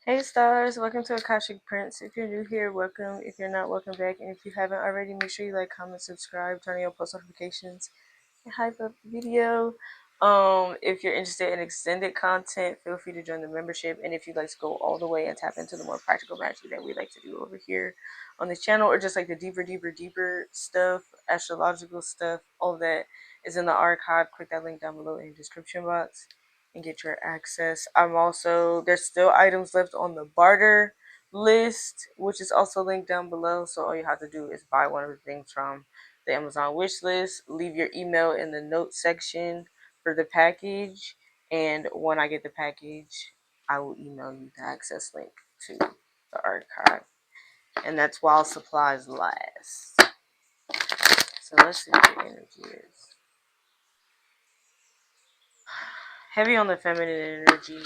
Hey stars, welcome to Akashic Prince. If you're new here, welcome. If you're not, welcome back. And if you haven't already, make sure you like, comment, subscribe, turn on your post notifications, and hype up the video. If you're interested in extended content, feel free to join the membership. And if you'd like to go all the way and tap into the more practical magic that we like to do over here on this channel, or just like the deeper stuff, astrological stuff, all that is in the archive. Click that link down below in the description box and get your access. There's still items left on the barter list, which is also linked down below. So all you have to do is buy one of the things from the Amazon wish list, leave your email in the notes section for the package, and when I get the package, I will email you the access link to the archive. And that's while supplies last. So let's see what the energy is. Heavy on the feminine energy.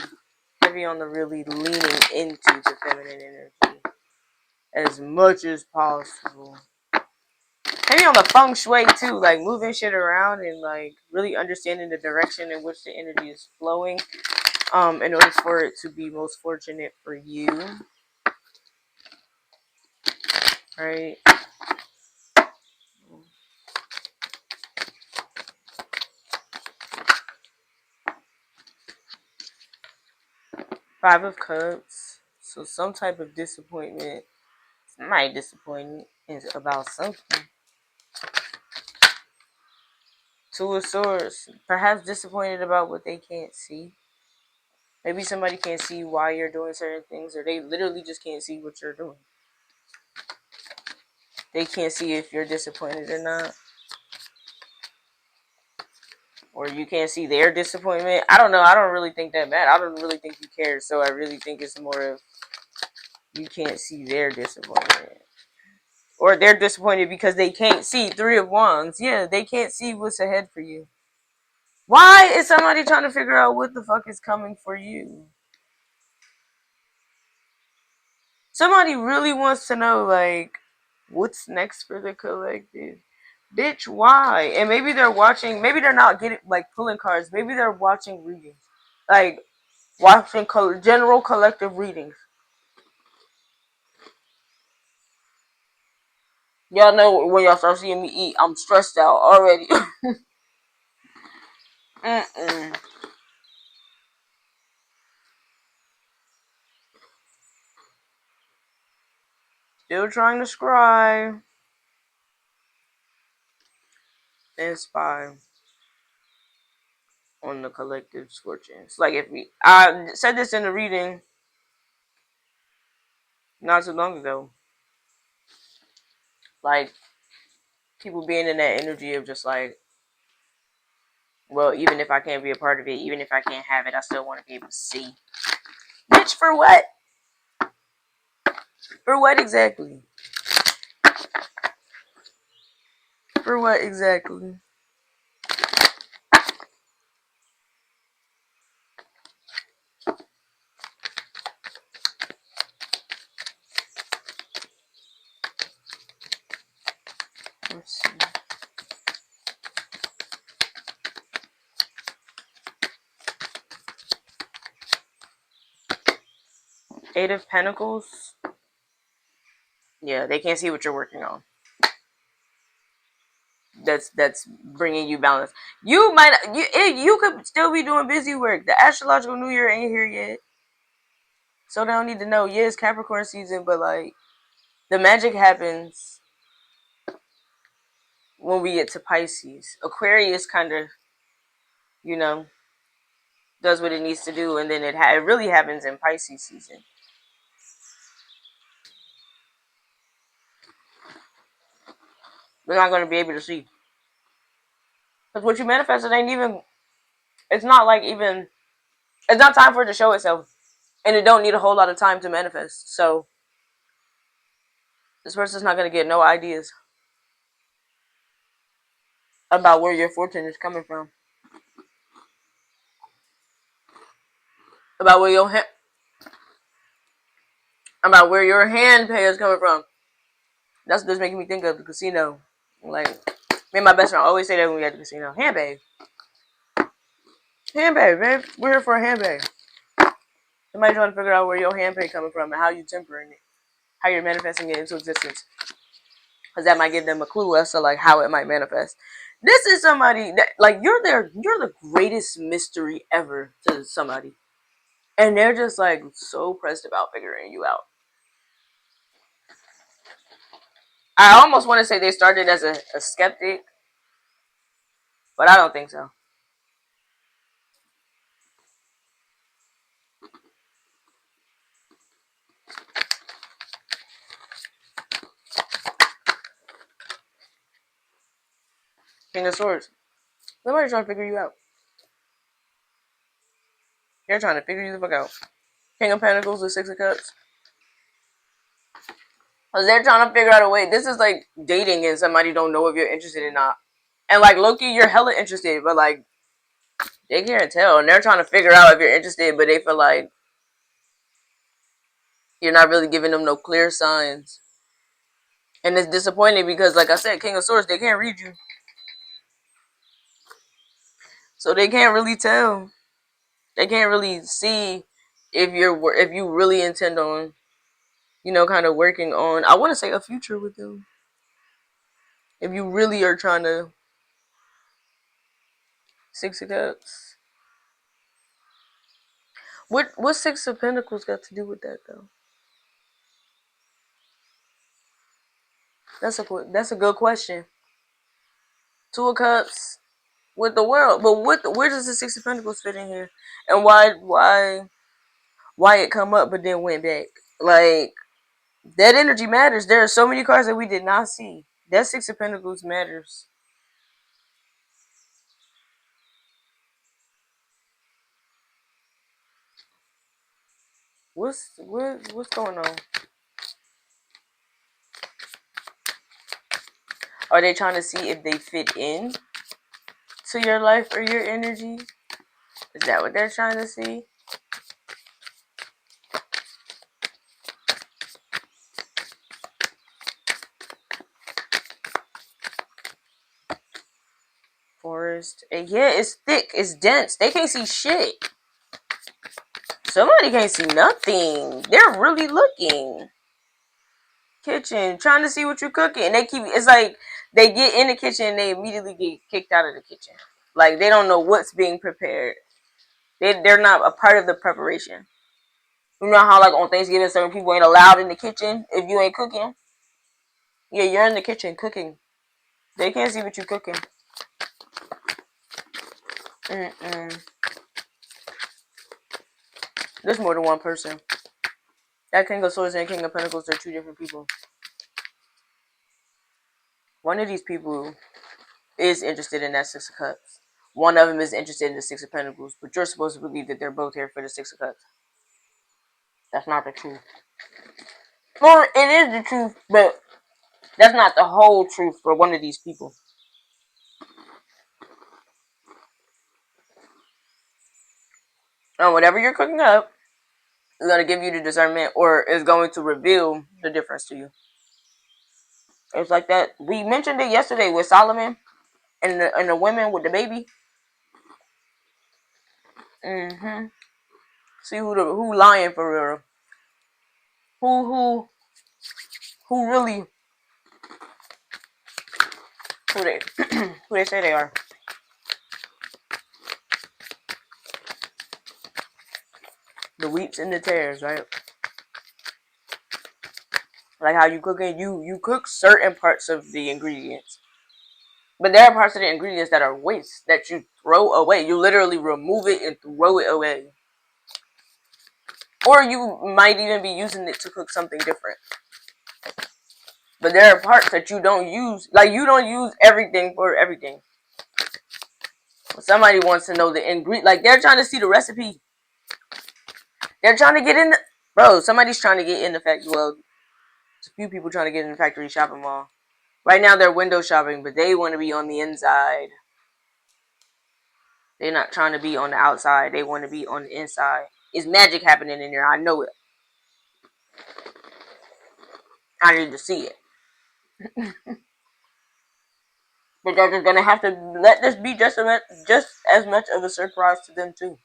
Heavy on the really leaning into the feminine energy as much as possible. Heavy on the feng shui too, like moving shit around and like really understanding the direction in which the energy is flowing, in order for it to be most fortunate for you, right? Five of Cups. So some type of disappointment. Somebody disappointed is about something. Two of Swords. Perhaps disappointed about what they can't see. Maybe somebody can't see why you're doing certain things, or they literally just can't see what you're doing. They can't see if you're disappointed or not. Or you can't see their disappointment. I don't know. I don't really think that bad. I don't really think you care. So I really think it's more of you can't see their disappointment. Or they're disappointed because they can't see. Three of Wands. Yeah, they can't see what's ahead for you. Why is somebody trying to figure out what the fuck is coming for you? Somebody really wants to know, like, what's next for the collective. Bitch, why? And maybe they're watching, maybe they're not getting, like, pulling cards. Maybe they're watching readings. Like, watching general collective readings. Y'all know when y'all start seeing me eat, I'm stressed out already. Still trying to scry. And spy on the collective's fortunes. Like, I said this in the reading not too long ago. Like, people being in that energy of just like, well, even if I can't be a part of it, even if I can't have it, I still want to be able to see. Bitch, for what? For what exactly? For what exactly? Let's see. Eight of Pentacles. Yeah, they can't see what you're working on. That's bringing you balance. You could still be doing busy work. The astrological new year ain't here yet, so they don't need to know. Yeah, it's Capricorn season, but like the magic happens when we get to Pisces. Aquarius kind of, does what it needs to do, and then it really happens in Pisces season. We're not going to be able to see. Because what you manifested ain't even, it's not like even, it's not time for it to show itself. And it don't need a whole lot of time to manifest. So, this person's not going to get no ideas about where your fortune is coming from. About where your hand pay is coming from. That's what's making me think of the casino. Like, me and my best friend always say that when we at the casino. Hand pay. Hand pay, babe. We're here for a hand pay. Somebody trying to figure out where your handprint coming from and how you tempering it, how you're manifesting it into existence, because that might give them a clue as to like how it might manifest. This is somebody that like you're the greatest mystery ever to somebody, and they're just like so pressed about figuring you out. I almost want to say they started as a skeptic, but I don't think so. King of Swords. Somebody's trying to figure you out. They're trying to figure you the fuck out. King of Pentacles with Six of Cups. Because they're trying to figure out a way. This is like dating and somebody don't know if you're interested or not. And like Loki, you're hella interested, but like they can't tell. And they're trying to figure out if you're interested, but they feel like you're not really giving them no clear signs. And it's disappointing because like I said, King of Swords, they can't read you. So they can't really tell. They can't really see if you really intend on, kind of working on, I want to say, a future with them. If you really are trying to. Six of Cups. What Six of Pentacles got to do with that though? That's a good question. Two of Cups with the world, but where does the Six of Pentacles fit in here? And why it come up but then went back? Like that energy matters. There are so many cards that we did not see. That Six of Pentacles matters. What's going on? Are they trying to see if they fit in to your life or your energy? Is that what they're trying to see? Forest. And yeah, it's thick. It's dense. They can't see shit. Somebody can't see nothing. They're really looking. Kitchen, trying to see what you're cooking. It's like they get in the kitchen and they immediately get kicked out of the kitchen. Like they don't know what's being prepared. They're not a part of the preparation. You know how like on Thanksgiving certain people ain't allowed in the kitchen if you ain't cooking? Yeah, you're in the kitchen cooking. They can't see what you're cooking. Mm-mm. There's more than one person. That King of Swords and King of Pentacles are two different people. One of these people is interested in that Six of Cups. One of them is interested in the Six of Pentacles, but you're supposed to believe that they're both here for the Six of Cups. That's not the truth. Well, it is the truth, but that's not the whole truth for one of these people. And whatever you're cooking up is going to give you the discernment or is going to reveal the difference to you. It's like that. We mentioned it yesterday with Solomon and the women with the baby. Mm-hmm. See who lying for real. Who who really who they who they say they are. The wheats and the tares, right? Like how you cooking, you cook certain parts of the ingredients, but there are parts of the ingredients that are waste that you throw away. You literally remove it and throw it away, or you might even be using it to cook something different. But there are parts that you don't use, like you don't use everything for everything. Somebody wants to know the ingredient, like they're trying to see the recipe. They're trying to get in the bro. Somebody's trying to get in the factory. Well, there's a few people trying to get in the factory shopping mall. Right now they're window shopping, but they want to be on the inside. They're not trying to be on the outside. They want to be on the inside. It's magic happening in there. I know it. I need to see it. But they're just gonna have to let this be just as much of a surprise to them too.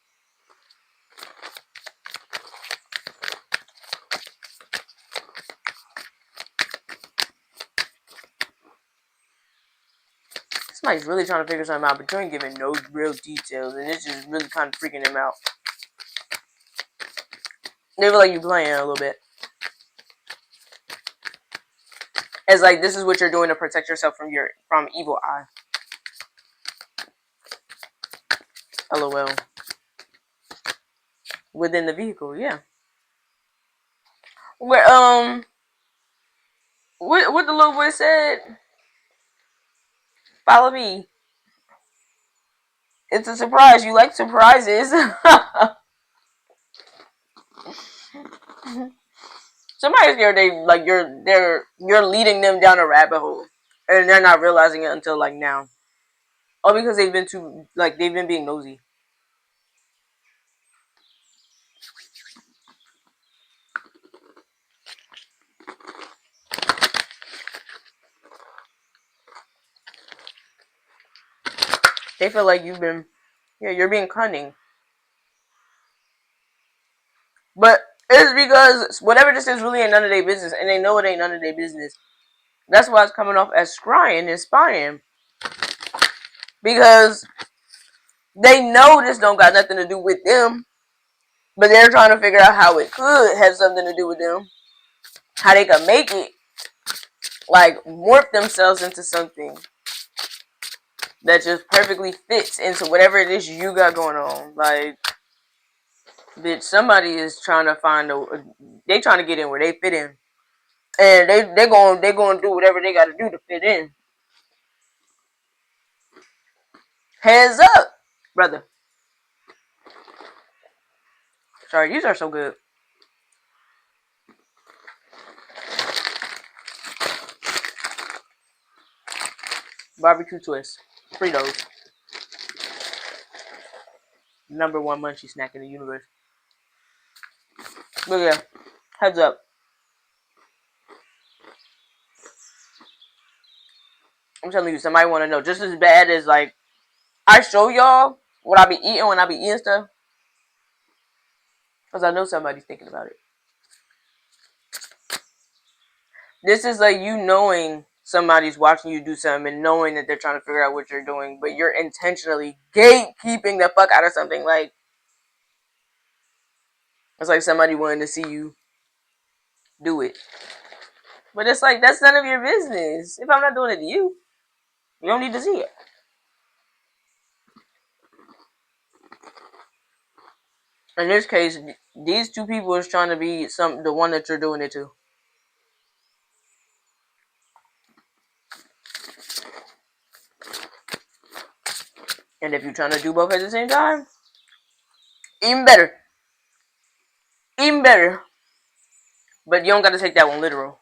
somebody's really trying to figure something out, but you ain't giving no real details, and it's just really kind of freaking them out. They feel like you playing a little bit. It's like this is what you're doing to protect yourself from evil eye. LOL. Within the vehicle, yeah. Where what the little boy said? Follow me. It's a surprise. You like surprises. Somebody's scared you're leading them down a rabbit hole, and they're not realizing it until like now. Oh, because they've been being nosy. They feel like you're being cunning. But it's because whatever this is really ain't none of their business, and they know it ain't none of their business. That's why it's coming off as scrying and spying. Because they know this don't got nothing to do with them, but they're trying to figure out how it could have something to do with them. How they could make it, like, morph themselves into something that just perfectly fits into whatever it is you got going on. Like, bitch, somebody is trying to they trying to get in where they fit in. And they going to do whatever they got to do to fit in. Heads up, brother. Sorry, these are so good. Barbecue twist. Fritos. Number one munchie snack in the universe. But yeah, heads up. I'm telling you, somebody want to know. Just as bad as, like, I show y'all what I be eating when I be eating stuff. Because I know somebody's thinking about it. This is like you knowing somebody's watching you do something and knowing that they're trying to figure out what you're doing, but you're intentionally gatekeeping the fuck out of something. Like, it's like somebody wanting to see you do it. But it's like, that's none of your business. If I'm not doing it to you, you don't need to see it. In this case, these two people is trying to be the one that you're doing it to. And if you're trying to do both at the same time, even better. Even better. But you don't got to take that one literal.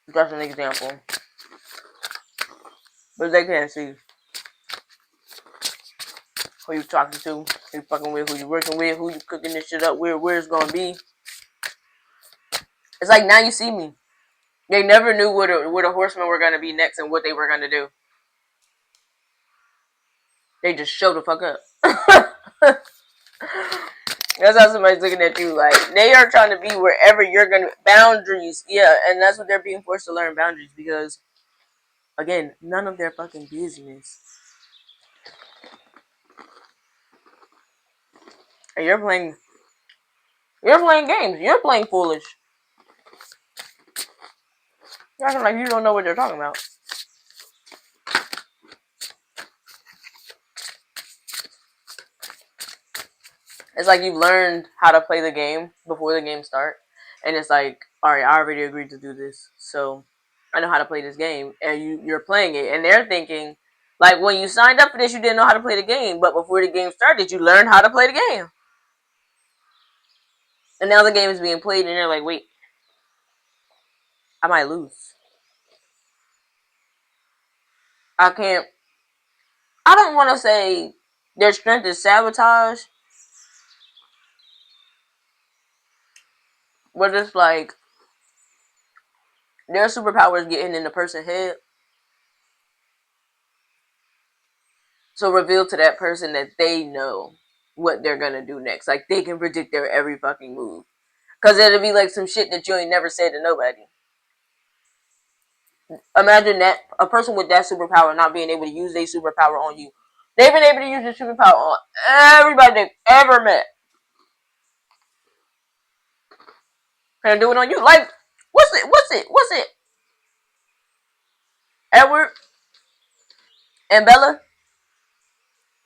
That's an example. But they can't see who you talking to, who you fucking with, who you working with, who you cooking this shit up with, where it's gonna be. It's like, now you see me. They never knew where the horsemen were gonna be next and what they were gonna do. They just show the fuck up. That's how somebody's looking at you. Like, they are trying to be wherever you're gonna boundaries. Yeah, and that's what they're being forced to learn, boundaries, because again, none of their fucking business. And you're playing games. You're playing foolish. You're acting like you don't know what they're talking about. It's like you've learned how to play the game before the game starts. And it's like, alright, I already agreed to do this. So I know how to play this game. And you're playing it. And they're thinking, like, when you signed up for this, you didn't know how to play the game. But before the game started, you learned how to play the game. And now the game is being played, and they're like, wait, I might lose. I don't want to say their strength is sabotage. But it's like their superpower is getting in the person's head. So reveal to that person that they know what they're going to do next. Like, they can predict their every fucking move. Because it'll be like some shit that you ain't never said to nobody. Imagine that a person with that superpower not being able to use their superpower on you. They've been able to use their superpower on everybody they've ever met. Can't do it on you. Like, what's it? Edward and Bella,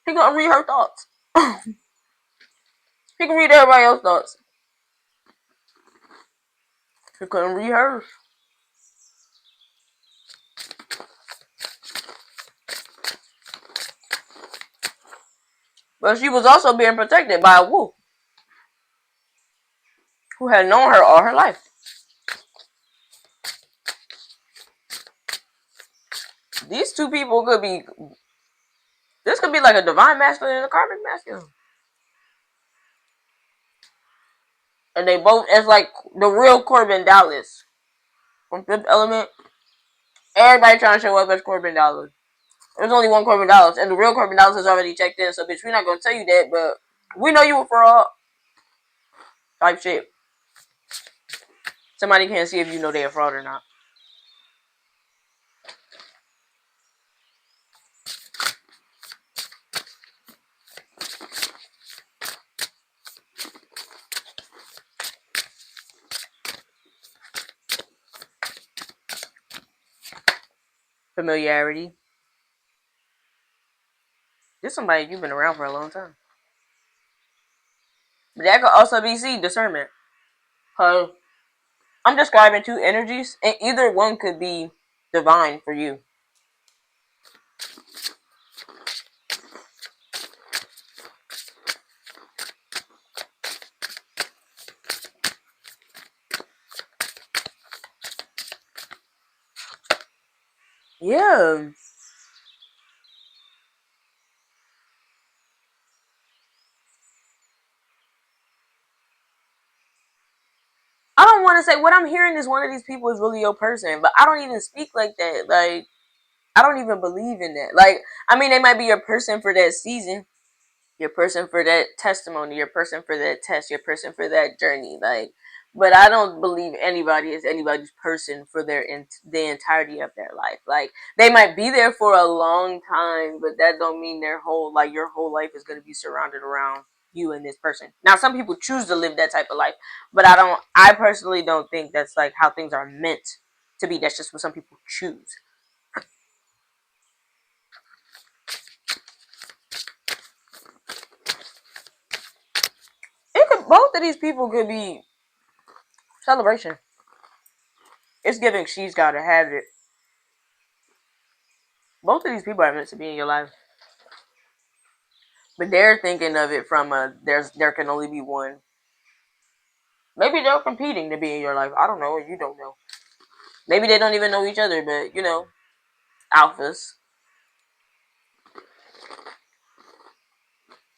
he gonna read her thoughts. He can read everybody else's thoughts. He couldn't read hers. But she was also being protected by a wolf who had known her all her life. These two people could be. This could be like a divine masculine and a karmic masculine. And they both, it's like the real Corbin Dallas from Fifth Element. Everybody trying to show up as Corbin Dallas. There's only one Corbin Dallas, and the real Corbin Dallas has already checked in. So, bitch, we're not gonna tell you that, but we know you were fraud. Type shit. Somebody can't see if you know they're a fraud or not. Familiarity. This is somebody you've been around for a long time. But that could also be discernment. Cause I'm describing two energies, and either one could be divine for you. Yeah. I don't want to say what I'm hearing is one of these people is really your person, but I don't even speak like that. Like, I don't even believe in that. Like, I mean, they might be your person for that season, your person for that testimony, your person for that test, your person for that journey. Like, but I don't believe anybody is anybody's person for the entirety of their life. Like, they might be there for a long time, but that don't mean your whole life is going to be surrounded around you and this person. Now, some people choose to live that type of life, but I personally don't think that's like how things are meant to be. That's just what some people choose. Both of these people could be celebration. It's giving she's gotta have it. Both of these people are meant to be in your life, but they're thinking of it from there can only be one. Maybe they're competing to be in your life. I don't know. You don't know. Maybe they don't even know each other, but alphas.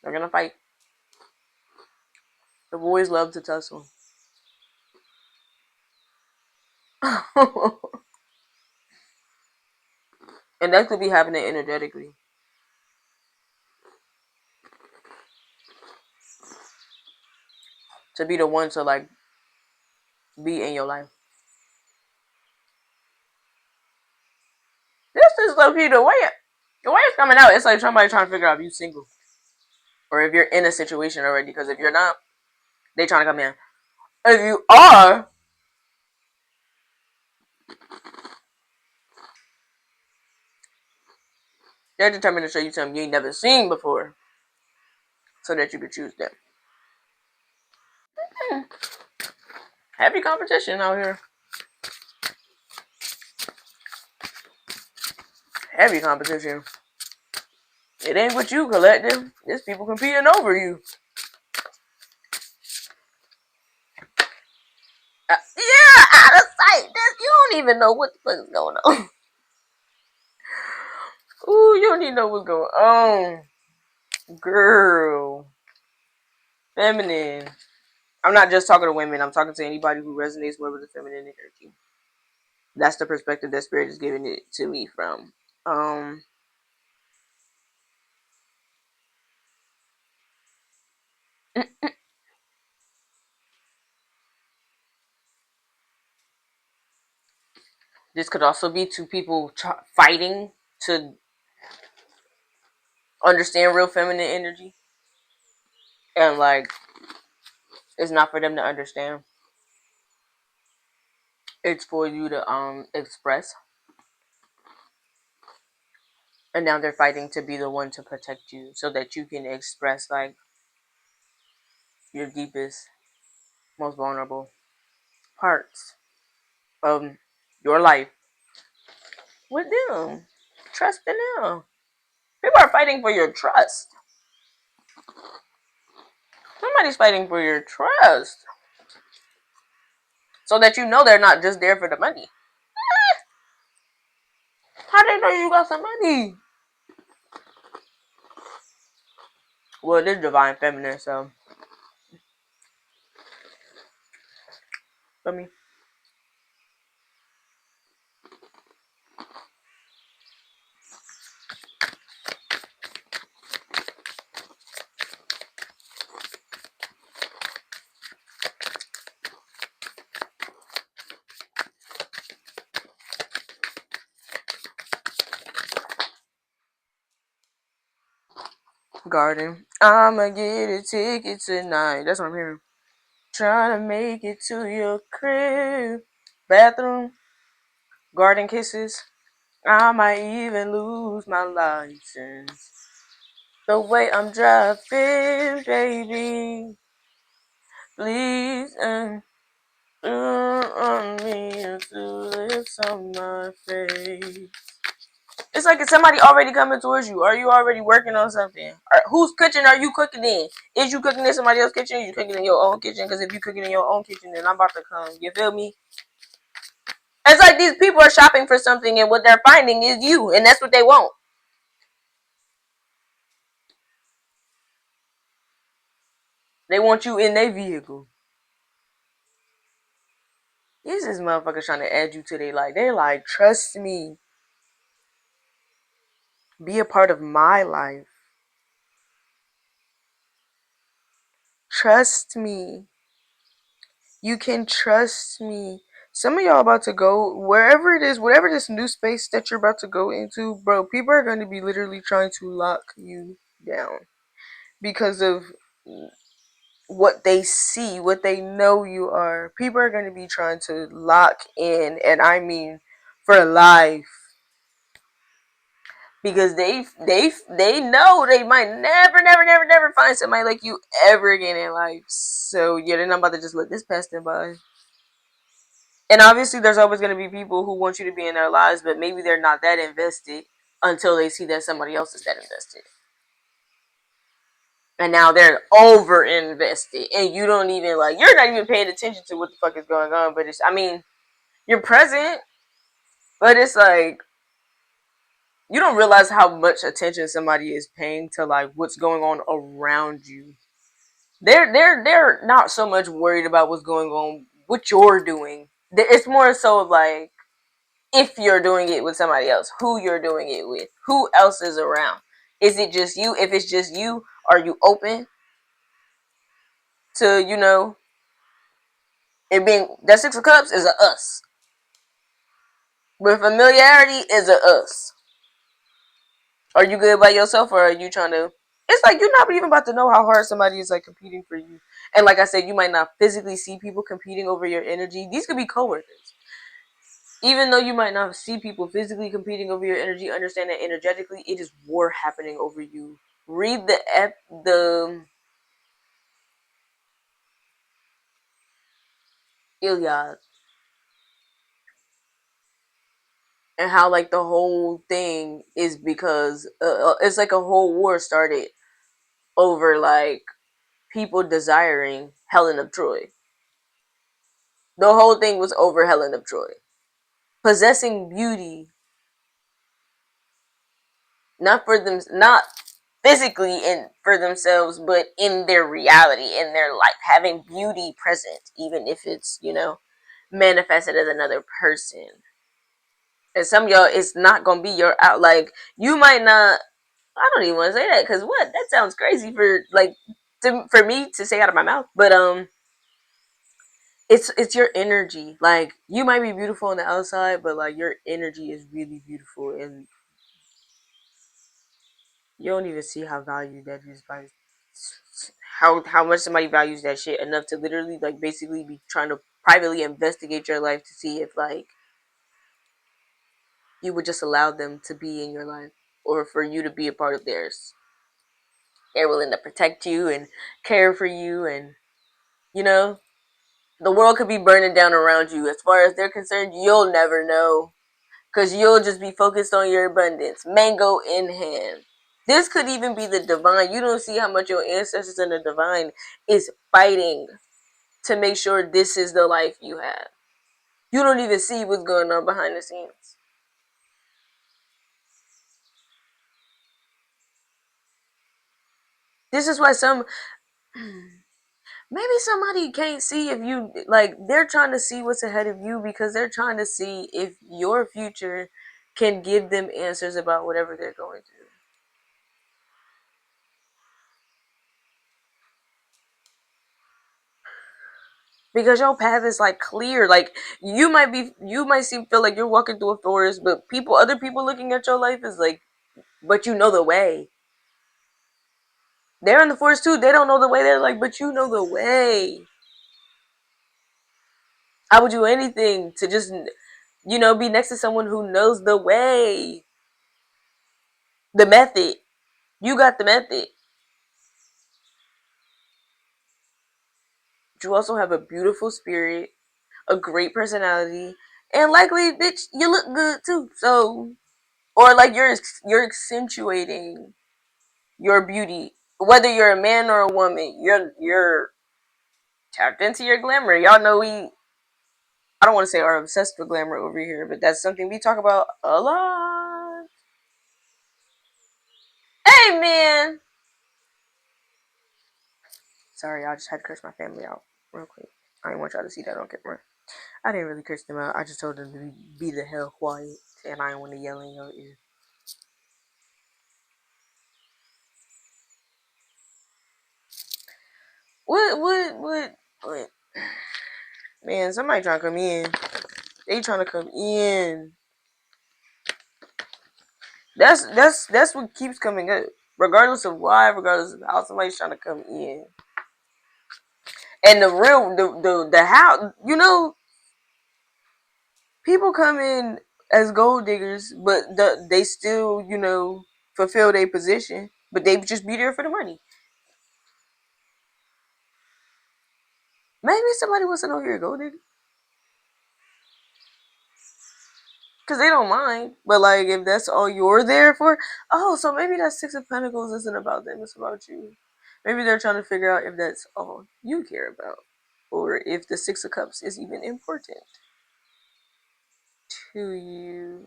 They're gonna fight. The boys love to tussle. And that could be happening energetically. To be the one to like be in your life. This is the way it's coming out. It's like somebody trying to figure out if you single or if you're in a situation already. Because if you're not, they trying to come in. If you are, they're determined to show you something you ain't never seen before, so that you could choose them. Heavy competition out here. Heavy competition. It ain't with you, collective. There's people competing over you. Yeah, out of sight. You don't even know what the fuck is going on. Ooh, you don't even know what's going on. Girl. Feminine. I'm not just talking to women. I'm talking to anybody who resonates more with the feminine energy. That's the perspective that Spirit is giving it to me from. Um, This could also be two people fighting to understand real feminine energy, and like it's not for them to understand. It's for you to express, and now they're fighting to be the one to protect you so that you can express like your deepest, most vulnerable parts of your life with them. Trust in them. People are fighting for your trust. Somebody's fighting for your trust. So that you know they're not just there for the money. How they know you got some money? Well, it is divine feminine, so let me. Garden. I'ma get a ticket tonight. That's what I'm hearing. Trying to make it to your crib. Bathroom. Garden kisses. I might even lose my license. The way I'm driving, baby. Please, on me to lips on my face. It's like, is somebody already coming towards you? Are you already working on something? Whose kitchen are you cooking in? Is you cooking in somebody else's kitchen? Or you cooking in your own kitchen? Because if you cooking in your own kitchen, then I'm about to come. You feel me? It's like these people are shopping for something, and what they're finding is you, and that's what they want. They want you in their vehicle. These is motherfuckers trying to add you to their life. They're like, trust me. Be a part of my life. Trust me. You can trust me. Some of y'all about to go wherever it is, whatever this new space that you're about to go into, bro. People are going to be literally trying to lock you down because of what they see, what they know you are. People are going to be trying to lock in, and I mean for life, because they know they might never find somebody like you ever again in life. So yeah, they're not about to just let this pass them by. And obviously, there's always going to be people who want you to be in their lives, but maybe they're not that invested until they see that somebody else is that invested. And now they're over invested, and you don't even like, you're not even paying attention to what the fuck is going on. But I mean, you're present, but it's like, you don't realize how much attention somebody is paying to like what's going on around you. They're not so much worried about what's going on, what you're doing. It's more so of like, if you're doing it with somebody else, who you're doing it with, who else is around. Is it just you? If it's just you, are you open to, it being that Six of Cups is a us. But familiarity is a us. Are you good by yourself, or are you trying to? It's like you're not even about to know how hard somebody is like competing for you. And like I said, you might not physically see people competing over your energy. These could be coworkers. Even though you might not see people physically competing over your energy, understand that energetically it is war happening over you. Read the Iliad, and how like the whole thing is because it's like a whole war started over like people desiring Helen of Troy. The whole thing was over Helen of Troy possessing beauty, not for them, not physically in for themselves, but in their reality, in their life, having beauty present, even if it's manifested as another person. And some of y'all, it's not gonna be your out. Like, you might not. I don't even want to say that, because what, that sounds crazy for like for me to say out of my mouth. But it's your energy. Like, you might be beautiful on the outside, but like your energy is really beautiful, and you don't even see how valued that is by how much somebody values that shit enough to literally like basically be trying to privately investigate your life to see if like you would just allow them to be in your life or for you to be a part of theirs. They're willing to protect you and care for you, and you know, the world could be burning down around you. As far as they're concerned, you'll never know because you'll just be focused on your abundance, mango in hand. This could even be the divine. You don't see how much your ancestors and the divine is fighting to make sure this is the life you have. You don't even see what's going on behind the scenes. This is why maybe somebody can't see if you like they're trying to see what's ahead of you because they're trying to see if your future can give them answers about whatever they're going through. Because your path is like clear. Like, you might feel like you're walking through a forest, but other people looking at your life is like, but you know the way. They're in the forest too. They don't know the way. They're like, but you know the way. I would do anything to just, be next to someone who knows the way, the method. You got the method. But you also have a beautiful spirit, a great personality, and likely, bitch, you look good too. So, or like you're accentuating your beauty, whether you're a man or a woman. You're tapped into your glamour. Y'all know I don't want to say are obsessed with glamour over here, but that's something we talk about a lot. Hey, man. Sorry, I just had to curse my family out real quick. I didn't want y'all to see that on camera. I didn't really curse them out. I just told them to be the hell quiet, and I don't want to yell in your ear. What? Man, somebody trying to come in. They trying to come in. That's what keeps coming up. Regardless of why, regardless of how, somebody's trying to come in. And the how, people come in as gold diggers, but they still, fulfill their position, but they just be there for the money. Maybe somebody wants to know you're a gold digger. Because they don't mind. But, like, if that's all you're there for, oh, so maybe that Six of Pentacles isn't about them, it's about you. Maybe they're trying to figure out if that's all you care about. Or if the Six of Cups is even important to you.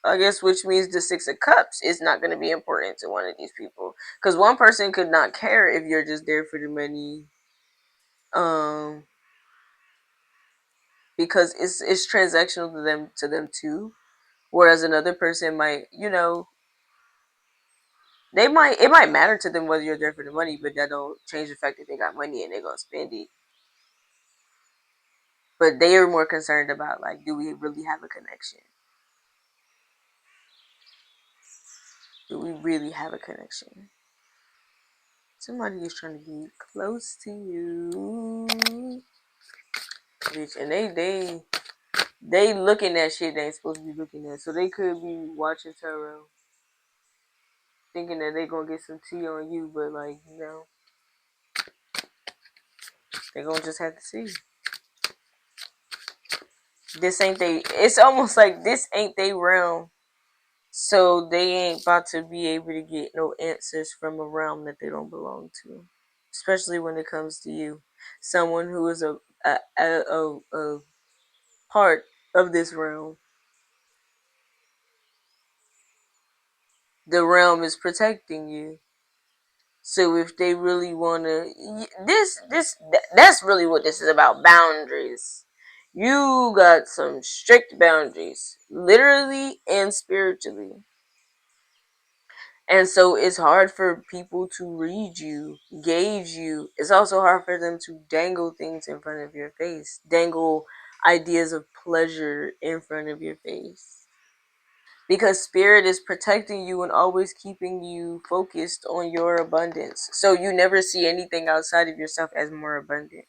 I guess, which means the Six of Cups is not going to be important to one of these people. Because one person could not care if you're just there for the money. Um, because it's transactional to them too. Whereas another person might, it might matter to them whether you're there for the money, but that don't change the fact that they got money and they're gonna spend it. But they are more concerned about, like, do we really have a connection? Do we really have a connection? Somebody is trying to get close to you, bitch, and they looking at shit they ain't supposed to be looking at. So they could be watching tarot, thinking that they gonna get some tea on you, but like, they gonna just have to see. This ain't they. It's almost like this ain't they realm. So they ain't about to be able to get no answers from a realm that they don't belong to, especially when it comes to you, someone who is a part of this realm. The realm is protecting you. So if they really want to, that's really what this is about. Boundaries. You got some strict boundaries, literally and spiritually. And so it's hard for people to read you, gauge you. It's also hard for them to dangle things in front of your face, dangle ideas of pleasure in front of your face. Because spirit is protecting you and always keeping you focused on your abundance. So you never see anything outside of yourself as more abundant.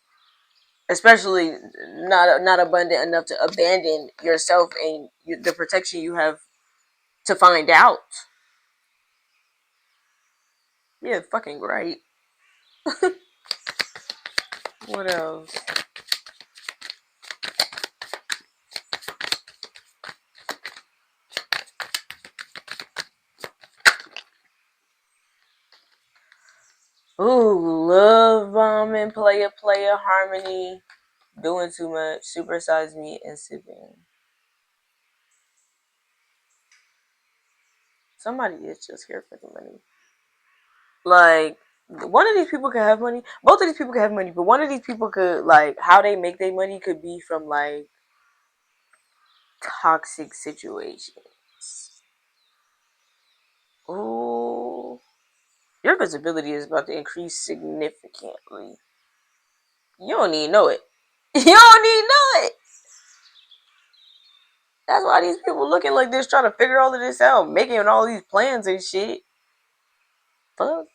Especially not abundant enough to abandon yourself and the protection you have to find out. Yeah, fucking right. What else? Ooh, love bombing, player, harmony, doing too much, supersize me, and sipping. Somebody is just here for the money. Like, one of these people could have money. Both of these people could have money, but one of these people could, like, how they make their money could be from, like, toxic situations. Ooh. Your visibility is about to increase significantly. You don't even know it. You don't even know it. That's why these people looking like this, trying to figure all of this out, making all these plans and shit. Fuck.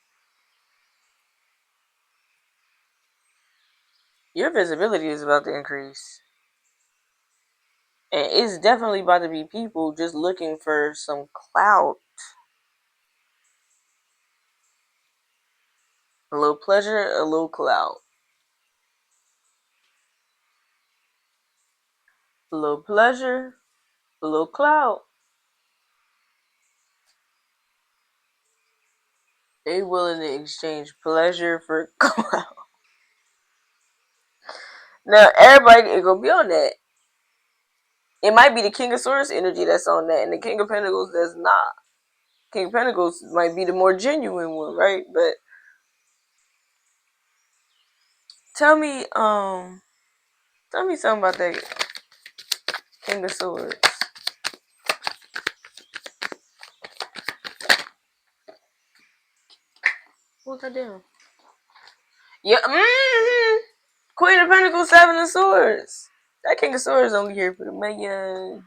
Your visibility is about to increase. And it's definitely about to be people just looking for some clout. A little pleasure, a little clout. A little pleasure, a little clout. They willing to exchange pleasure for clout. Now everybody ain't gonna be on that. It might be the King of Swords energy that's on that, and the King of Pentacles that's not. King of Pentacles might be the more genuine one, right? But tell me, tell me something about that King of Swords. What goddamn? Yeah, Queen of Pentacles, Seven of Swords. That King of Swords only here for the million.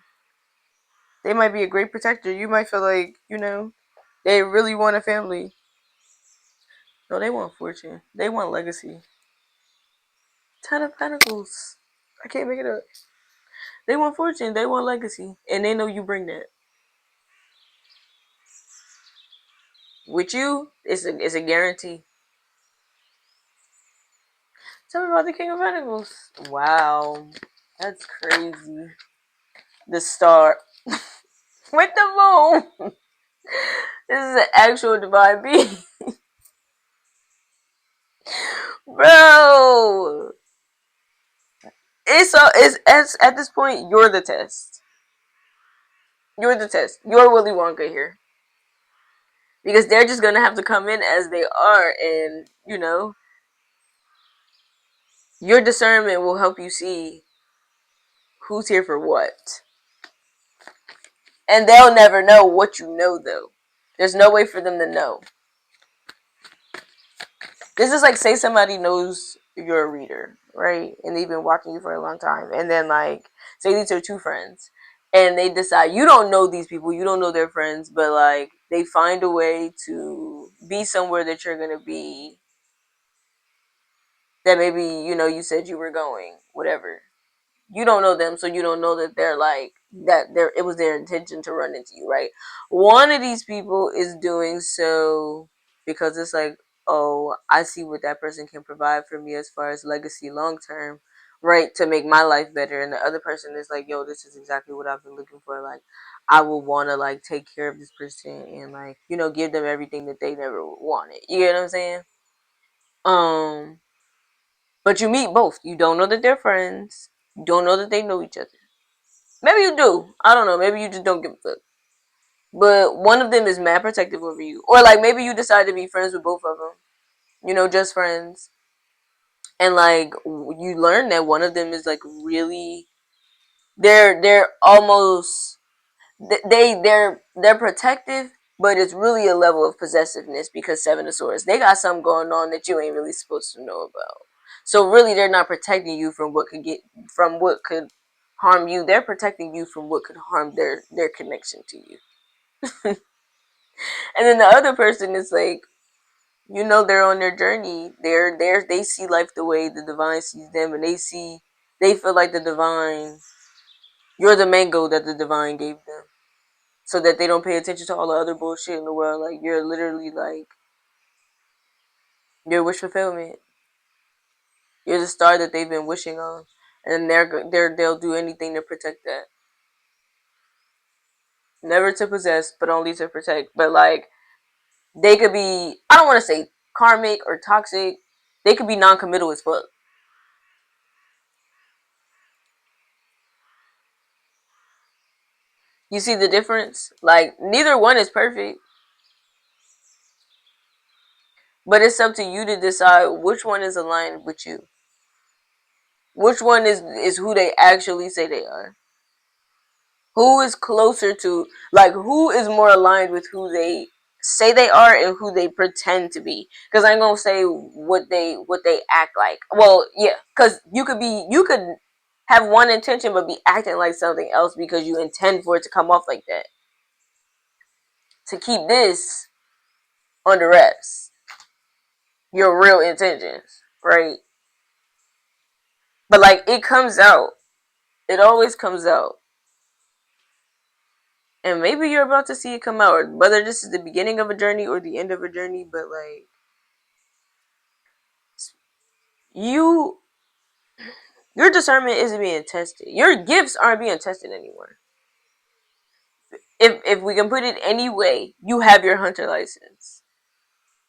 They might be a great protector. You might feel like, they really want a family. No, they want fortune. They want legacy. Ten of Pentacles. I can't make it up. They want fortune. They want legacy. And they know you bring that. With you, it's a guarantee. Tell me about the King of Pentacles. Wow. That's crazy. The star. With the moon. This is an actual divine being. Bro. It's at this point, you're the test. You're the test. You're Willy Wonka here. Because they're just gonna have to come in as they are, and your discernment will help you see who's here for what. And they'll never know what you know, though. There's no way for them to know. This is like, say somebody knows you're a reader, right? And they've been watching you for a long time. And then, like, say these are two friends. And they decide, you don't know these people, you don't know their friends, but, like, they find a way to be somewhere that you're going to be, that maybe, you said you were going, whatever. You don't know them, so you don't know that they're like that. It was their intention to run into you, right? One of these people is doing so because it's like, oh, I see what that person can provide for me as far as legacy long term, right? To make my life better. And the other person is like, yo, this is exactly what I've been looking for. Like, I will want to like take care of this person and like give them everything that they never wanted. You get what I'm saying? Um, but you meet both. You don't know that they're friends. You don't know that they know each other. Maybe you do. I don't know. Maybe you just don't give a fuck. But one of them is mad protective over you. Or like maybe you decide to be friends with both of them. Just friends. And like you learn that one of them is like really they're almost they're protective but it's really a level of possessiveness because Seven of Swords, they got something going on that you ain't really supposed to know about. So really, they're not protecting you from what could harm you. They're protecting you from what could harm their connection to you. And then the other person is like, they're on their journey. They see life the way the divine sees them, and they feel like the divine. You're the mango that the divine gave them, so that they don't pay attention to all the other bullshit in the world. Like you're literally like your wish fulfillment. You're the star that they've been wishing on, and they'll do anything to protect that. Never to possess, but only to protect. But like they could be, I don't want to say karmic or toxic. They could be non-committal as fuck. You see the difference? Like neither one is perfect, but it's up to you to decide which one is aligned with you. Which one is who they actually say they are. Who is closer to, like, who is more aligned with who they say they are and who they pretend to be? Because I'm gonna say what they act like. Well, yeah, because you could have one intention but be acting like something else because you intend for it to come off like that to keep this under wraps. Your real intentions, right? But like it comes out, it always comes out. And maybe you're about to see it come out, or whether this is the beginning of a journey or the end of a journey, but like you your discernment isn't being tested. Your gifts aren't being tested anymore. If we can put it any way, you have your hunter license.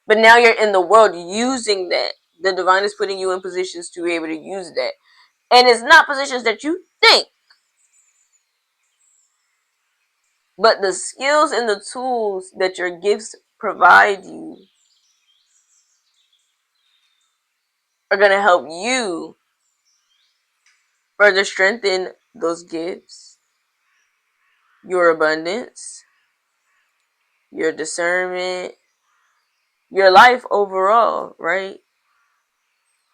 But now you're in the world using that. The divine is putting you in positions to be able to use that. And it's not positions that you think. But the skills and the tools that your gifts provide you are going to help you further strengthen those gifts, your abundance, your discernment, your life overall, right?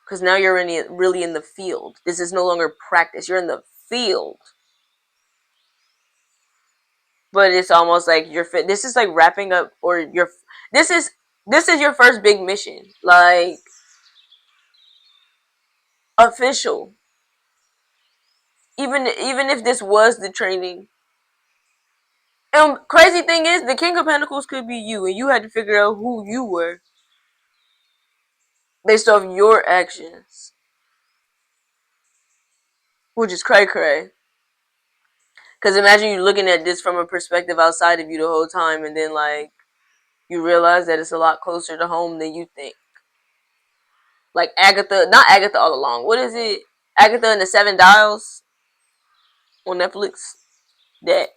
Because now you're really in the field. This is no longer practice. You're in the field. But it's almost like you're fit. This is like wrapping up, or this is this is your first big mission, like official. Even if this was the training. And crazy thing is, the King of Pentacles could be you, and you had to figure out who you were based off your actions, which is cray cray. Because imagine you looking at this from a perspective outside of you the whole time, and then like you realize that it's a lot closer to home than you think. Like Agatha, not Agatha all along. What is it? Agatha and the Seven Dials on Netflix. That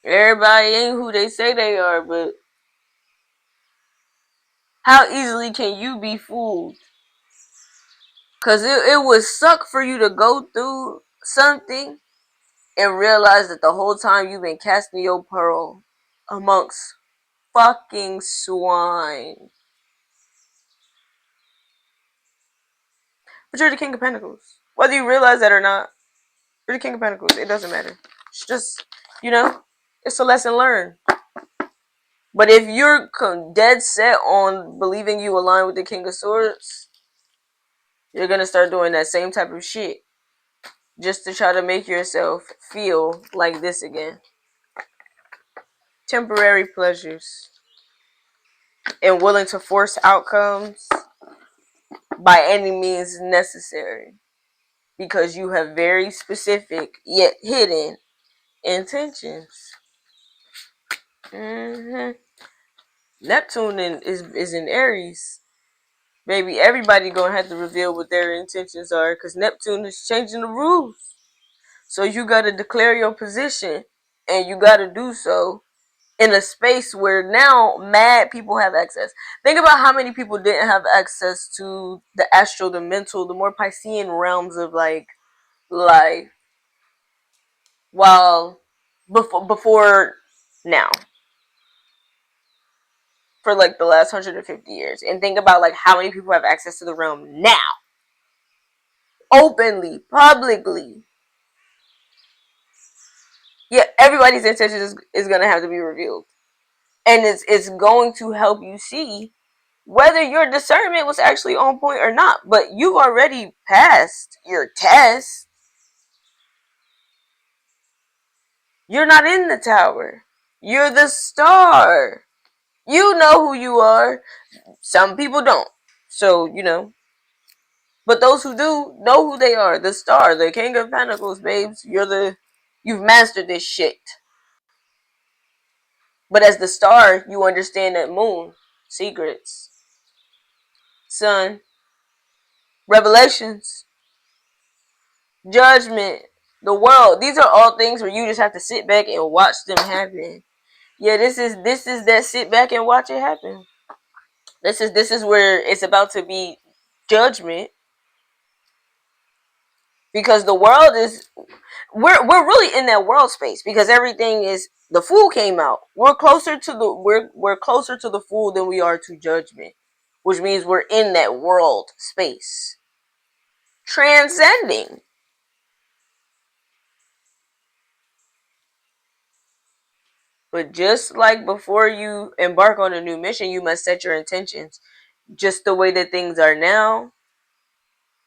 everybody ain't who they say they are, but how easily can you be fooled? Because it would suck for you to go through something and realize that the whole time you've been casting your pearl amongst fucking swine. But you're the King of Pentacles. Whether you realize that or not, you're the King of Pentacles. It doesn't matter. It's just, it's a lesson learned. But if you're dead set on believing you align with the King of Swords, you're going to start doing that same type of shit just to try to make yourself feel like this again. Temporary pleasures and willing to force outcomes by any means necessary because you have very specific yet hidden intentions. Neptune is in Aries. Baby, everybody gonna have to reveal what their intentions are because Neptune is changing the rules. So you gotta declare your position, and you gotta do so in a space where now mad people have access. Think about how many people didn't have access to the astral, the mental, the more Piscean realms of like life, while before now, for like the last 150 years, and think about like how many people have access to the realm now, openly, publicly. Yeah, everybody's intentions is gonna have to be revealed, and it's going to help you see whether your discernment was actually on point or not. But you've already passed your test. You're not in the tower. You're the star. You know who you are. Some people don't. So, But those who do know who they are. The star, the king of pentacles, babes. You've mastered this shit. But as the star, you understand that moon, secrets, sun, revelations, judgment, the world. These are all things where you just have to sit back and watch them happen. Yeah, this is that sit back and watch it happen. This is where it's about to be judgment, because the world is we're really in that world space, because everything is the fool came out. We're closer to the fool than we are to judgment, which means we're in that world space, transcending. But just like before you embark on a new mission, you must set your intentions. Just the way that things are now,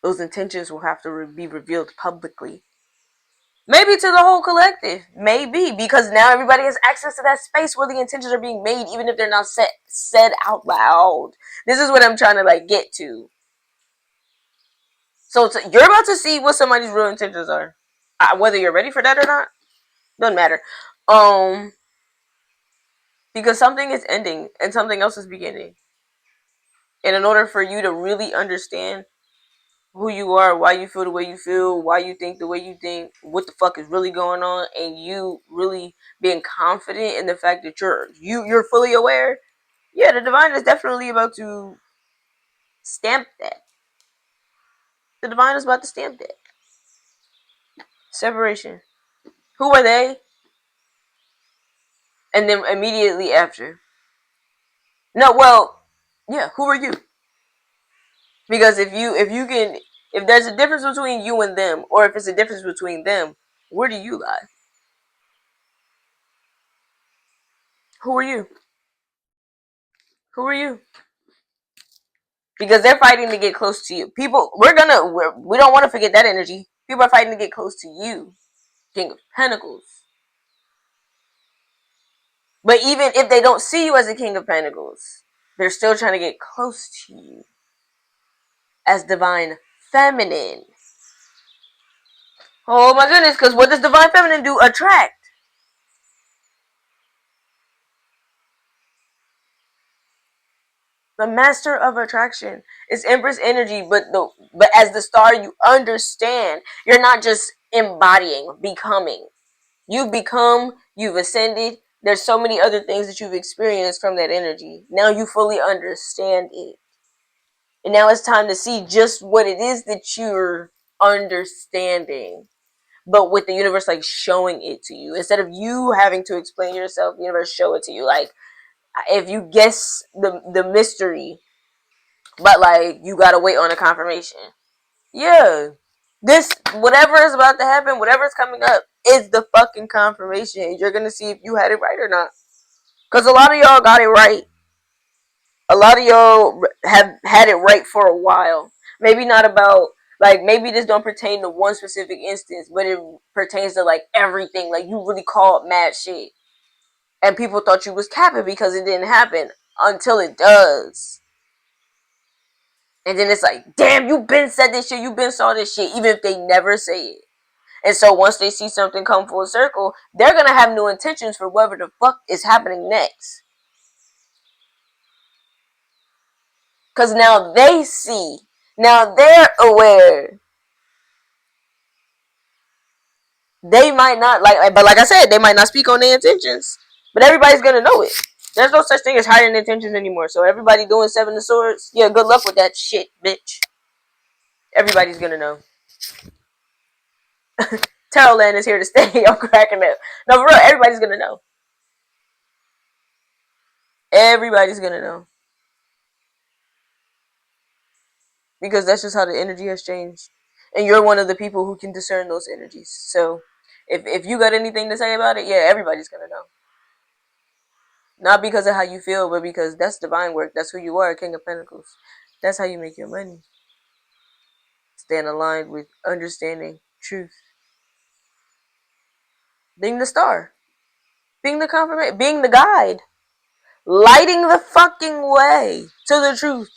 those intentions will have to be revealed publicly. Maybe to the whole collective. Maybe. Because now everybody has access to that space where the intentions are being made, even if they're not said out loud. This is what I'm trying to get to. So you're about to see what somebody's real intentions are. Whether you're ready for that or not, doesn't matter. Because something is ending and something else is beginning. And in order for you to really understand who you are, why you feel the way you feel, why you think the way you think, what the fuck is really going on, and you really being confident in the fact that you're fully aware, yeah, the divine is definitely about to stamp that. The divine is about to stamp that. Separation. Who are they? And then immediately after. No, well, yeah, who are you? Because if there's a difference between you and them, or if it's a difference between them, where do you lie? Who are you? Who are you? Because they're fighting to get close to you. People, we don't want to forget that energy. People are fighting to get close to you, King of Pentacles. But even if they don't see you as the King of Pentacles, they're still trying to get close to you as Divine Feminine. Oh my goodness, because what does Divine Feminine do? Attract. The master of attraction is Empress energy, but as the star, you understand. You're not just embodying, becoming. You've become, you've ascended. There's so many other things that you've experienced from that energy. Now you fully understand it. And now it's time to see just what it is that you're understanding. But with the universe showing it to you. Instead of you having to explain yourself, the universe show it to you. If you guess the mystery, but you gotta wait on a confirmation. Yeah. This, whatever is about to happen, whatever is coming up, is the fucking confirmation. You're gonna see if you had it right or not. Because a lot of y'all got it right. A lot of y'all have had it right for a while. Maybe not about, maybe this don't pertain to one specific instance, but it pertains to, everything. You really called mad shit. And people thought you was capping because it didn't happen until it does. And then it's damn, you been said this shit, you been saw this shit, even if they never say it. And so once they see something come full circle, they're gonna have new intentions for whatever the fuck is happening next. Cause now they see. Now they're aware. They might not but like I said, they might not speak on their intentions. But everybody's gonna know it. There's no such thing as hiding intentions anymore. So everybody doing Seven of Swords, yeah, good luck with that shit, bitch. Everybody's gonna know. Tarot land is here to stay. I'm cracking up. No, for real, everybody's gonna know. Everybody's gonna know. Because that's just how the energy has changed. And you're one of the people who can discern those energies. So if you got anything to say about it, yeah, everybody's gonna know. Not because of how you feel, but because that's divine work. That's who you are, King of Pentacles. That's how you make your money. Staying aligned with understanding truth. Being the star. Being the confirmation. Being the guide. Lighting the fucking way to the truth.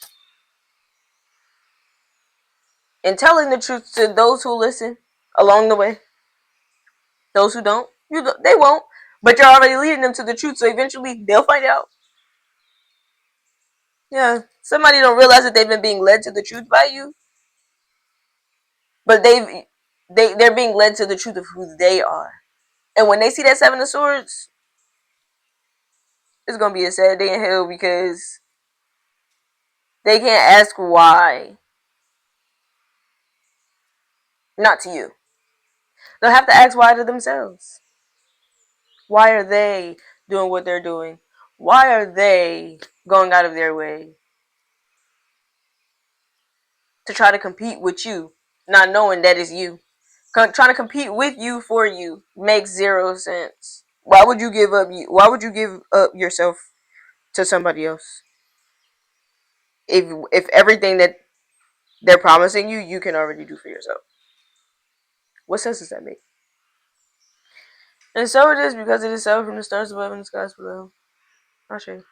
And telling the truth to those who listen along the way. Those who don't, they won't. But you're already leading them to the truth, so eventually they'll find out. Yeah, somebody don't realize that they've been being led to the truth by you, but they're being led to the truth of who they are. And when they see that Seven of Swords, it's gonna be a sad day in hell because they can't ask why. Not to you. They'll have to ask why to themselves. Why are they doing what they're doing? Why are they going out of their way to try to compete with you, not knowing that it's you? Trying to compete with you for you makes zero sense. Why would you give up? Why would you give up yourself to somebody else? If everything that they're promising you, you can already do for yourself. What sense does that make? And so it is because it is so from the stars above and the skies below. Ashe.